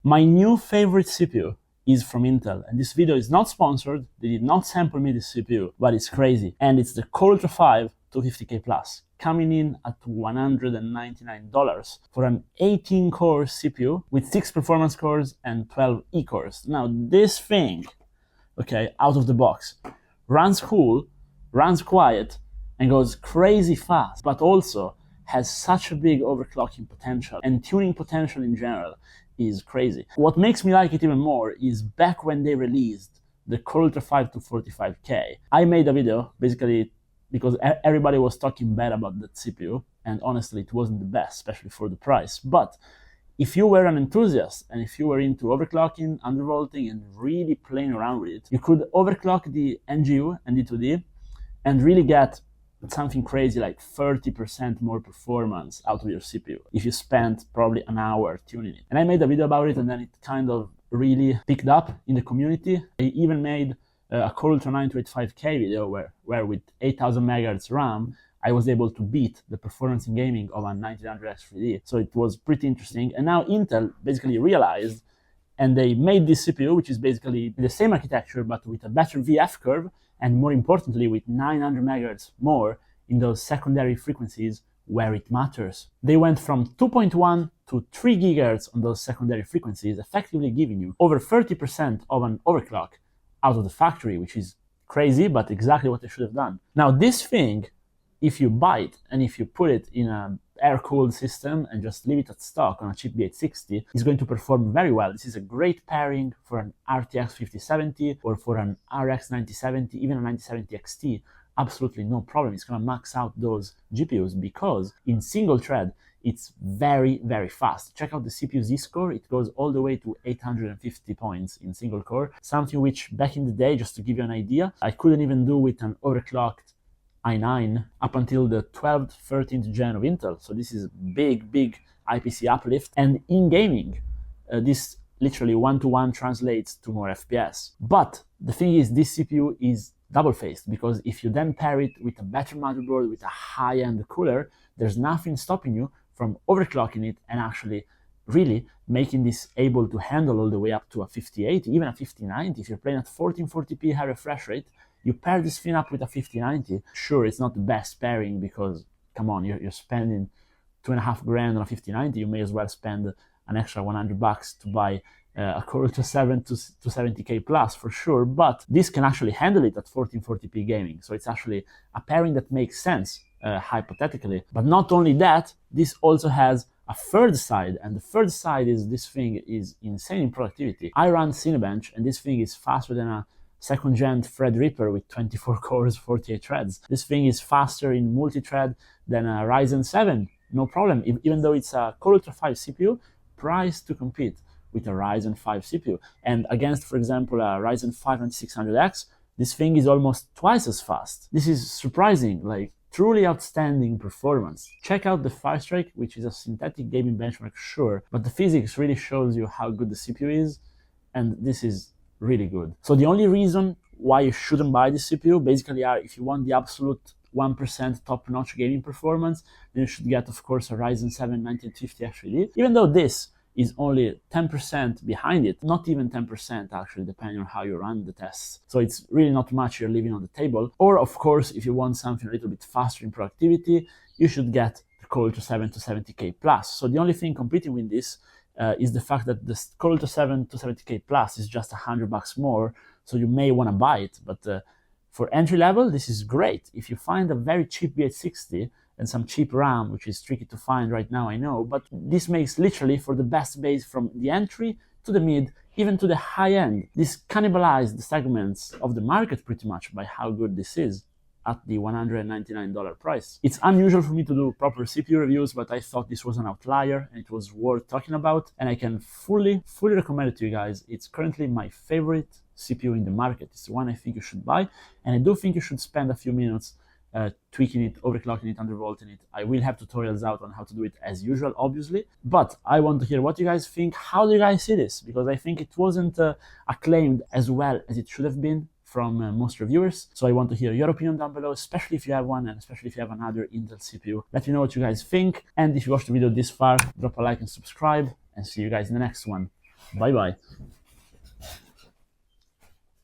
My new favorite CPU is from Intel, and this video is not sponsored. They did not sample me this CPU, but it's crazy. And it's the Core Ultra 5 250K Plus, coming in at $199 for an 18-core CPU with 6 performance cores and 12 E-cores. Now, this thing, okay, out of the box, runs cool, runs quiet, and goes crazy fast, but also has such a big overclocking potential and tuning potential in general is crazy. What makes me like it even more is back when they released the Core Ultra 5 to 45K, I made a video basically because everybody was talking bad about that CPU, and honestly it wasn't the best, especially for the price. But if you were an enthusiast and if you were into overclocking, undervolting, and really playing around with it, you could overclock the NGU and D2D and really get something crazy like 30% more performance out of your CPU if you spent probably an hour tuning it. And I made a video about it, and then it kind of really picked up in the community. I even made a Core Ultra 9 to 85K video where with 8000 MHz RAM, I was able to beat the performance in gaming of a 1900X3D. So it was pretty interesting. And now Intel basically realized, and they made this CPU, which is basically the same architecture, but with a better VF curve, and more importantly, with 900 MHz more in those secondary frequencies where it matters. They went from 2.1 to 3 GHz on those secondary frequencies, effectively giving you over 30% of an overclock out of the factory, which is crazy, but exactly what they should have done. Now, this thing, if you buy it and if you put it in an air-cooled system and just leave it at stock on a cheap B860, is going to perform very well. This is a great pairing for an RTX 5070 or for an RX 9070, even a 9070 XT. Absolutely no problem. It's going to max out those GPUs because in single thread, it's very, very fast. Check out the CPU Z-score. It goes all the way to 850 points in single core, something which back in the day, just to give you an idea, I couldn't even do with an overclocked i9 up until the 12th, 13th gen of Intel. So this is big IPC uplift. And in gaming, this literally one-to-one translates to more FPS. But the thing is, this CPU is double-faced, because if you then pair it with a better motherboard, with a high-end cooler, there's nothing stopping you from overclocking it and actually really making this able to handle all the way up to a 5080, even a 5090. If you're playing at 1440p high refresh rate, you pair this thing up with a 5090. Sure, it's not the best pairing because, come on, you're spending $2.5 grand on a 5090. You may as well spend an extra $100 to buy a Core Ultra 7 to 70K plus for sure. But this can actually handle it at 1440p gaming. So it's actually a pairing that makes sense, hypothetically. But not only that, this also has a third side, and the third side is this thing is insane in productivity. I run Cinebench, and this thing is faster than a second gen Threadripper with 24 cores, 48 threads. This thing is faster in multi-thread than a Ryzen 7, no problem, even though it's a Core Ultra 5 CPU, priced to compete with a Ryzen 5 CPU. And against, for example, a Ryzen 5 9600X, this thing is almost twice as fast. This is surprising, like truly outstanding performance. Check out the Firestrike, which is a synthetic gaming benchmark, sure, but the physics really shows you how good the CPU is, and this is really good. So the only reason why you shouldn't buy this CPU basically are if you want the absolute 1% top-notch gaming performance, then you should get, of course, a Ryzen 7 1950X3D, even though this is only 10% behind it, not even 10% actually, depending on how you run the tests. So it's really not much you're leaving on the table. Or of course, if you want something a little bit faster in productivity, you should get the Core Ultra 7 to 70K plus. So the only thing competing with this is the fact that the Core Ultra 7 to 70K plus is just $100 more, so you may want to buy it. But for entry level, this is great. If you find a very cheap B860 and some cheap RAM, which is tricky to find right now, I know, but this makes literally for the best base from the entry to the mid, even to the high end. This cannibalized the segments of the market pretty much by how good this is at the $199 price. It's unusual for me to do proper CPU reviews, but I thought this was an outlier and it was worth talking about, and I can fully recommend it to you guys. It's currently my favorite CPU in the market. It's the one I think you should buy, and I do think you should spend a few minutes tweaking it, overclocking it, undervolting it. I will have tutorials out on how to do it as usual, obviously, but I want to hear what you guys think. How do you guys see this? Because I think it wasn't acclaimed as well as it should have been from most reviewers. So I want to hear your opinion down below, especially if you have one, and especially if you have another Intel CPU. Let me know what you guys think, and if you watched the video this far, drop a like and subscribe, and see you guys in the next one. Bye bye.